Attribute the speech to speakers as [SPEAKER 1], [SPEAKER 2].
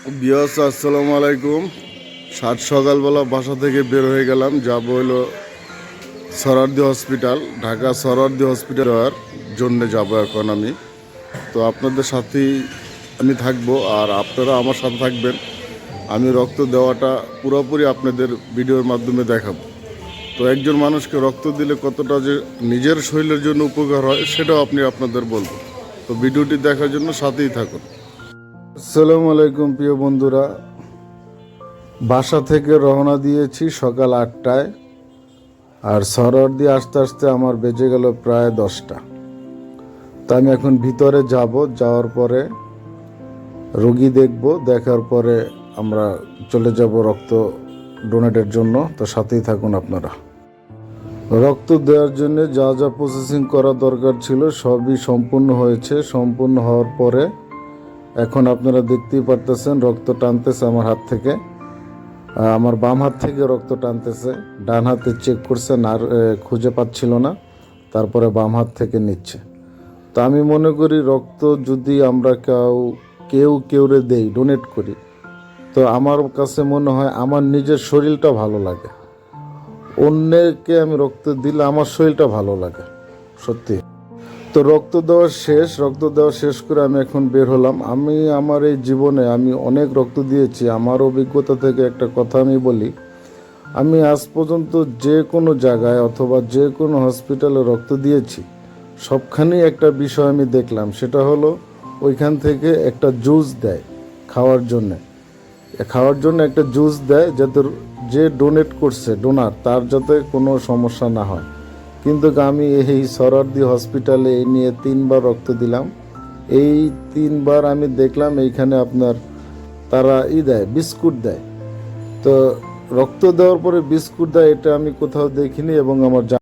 [SPEAKER 1] বিয়াস আসসালামু আলাইকুম। সাত সকালবেলা বাসা থেকে বের হয়ে গেলাম, যাব হলো সরারদি হসপিটাল, ঢাকা সরারদি হসপিটাল যাওয়ার জন্যে যাব এখন আমি। তো আপনাদের সাথেই আমি থাকবো আর আপনারা আমার সাথে থাকবেন। আমি রক্ত দেওয়াটা পুরোপুরি আপনাদের ভিডিওর মাধ্যমে দেখাবো। তো একজন মানুষকে রক্ত দিলে কতটা যে নিজের শরীরের জন্য উপকার হয় সেটাও আপনাদের বলবো। তো ভিডিওটি দেখার জন্য সাথেই থাকুন। আসসালামু আলাইকুম প্রিয় বন্ধুরা, বাসা থেকে রওনা দিয়েছি সকাল 8টায়, আর সরোয়ার্দি আসতে আসতে আমার বেজে গেল প্রায় 10টা। তো আমি এখন ভিতরে যাওয়ার পরে রোগী দেখব, দেখার পরে আমরা চলে যাব রক্ত ডোনেটের জন্য। তো সাথেই থাকুন আপনারা। রক্ত দেওয়ার জন্য যা যা প্রসেসিং করা দরকার ছিল সবই সম্পূর্ণ হয়েছে। সম্পূর্ণ হওয়ার পরে এখন আপনারা দেখতেই পারতেছেন রক্ত টানতেছে আমার হাত থেকে। আমার বাম হাত থেকে রক্ত টানতেছে, ডান হাতে চেক করছে না, খুঁজে পাচ্ছিল না, তারপরে বাম হাত থেকে নিচ্ছে। তো আমি মনে করি রক্ত যদি আমরা কেউরে দেই, ডোনেট করি, তো আমার কাছে মনে হয় আমার নিজের শরীরটা ভালো লাগে। অন্যকে আমি রক্ত দিলে আমার শরীরটা ভালো লাগে সত্যি। তো রক্ত দেওয়া শেষ করে আমি এখন বের হলাম। আমি আমার এই জীবনে আমি অনেক রক্ত দিয়েছি। আমার অভিজ্ঞতা থেকে একটা কথা আমি বলি, আমি আজ পর্যন্ত যে কোনো জায়গায় অথবা যে কোনো হসপিটালে রক্ত দিয়েছি, সবখানেই একটা বিষয় আমি দেখলাম, সেটা হলো ওইখান থেকে একটা জুস দেয় খাওয়ার জন্য একটা জুস দেয়, যাতে যে ডোনেট করছে ডোনার তার যাতে কোনো সমস্যা না হয়। কিন্তু আমি এই সরারদি হসপিটালে এই নিয়ে 3বার রক্ত দিলাম। এই 3বার আমি দেখলাম এইখানে আপনার তারা দেয়, বিস্কুট দেয়। তো রক্ত দেওয়ার পরে বিস্কুট দেয়, এটা আমি কোথাও দেখিনি এবং আমার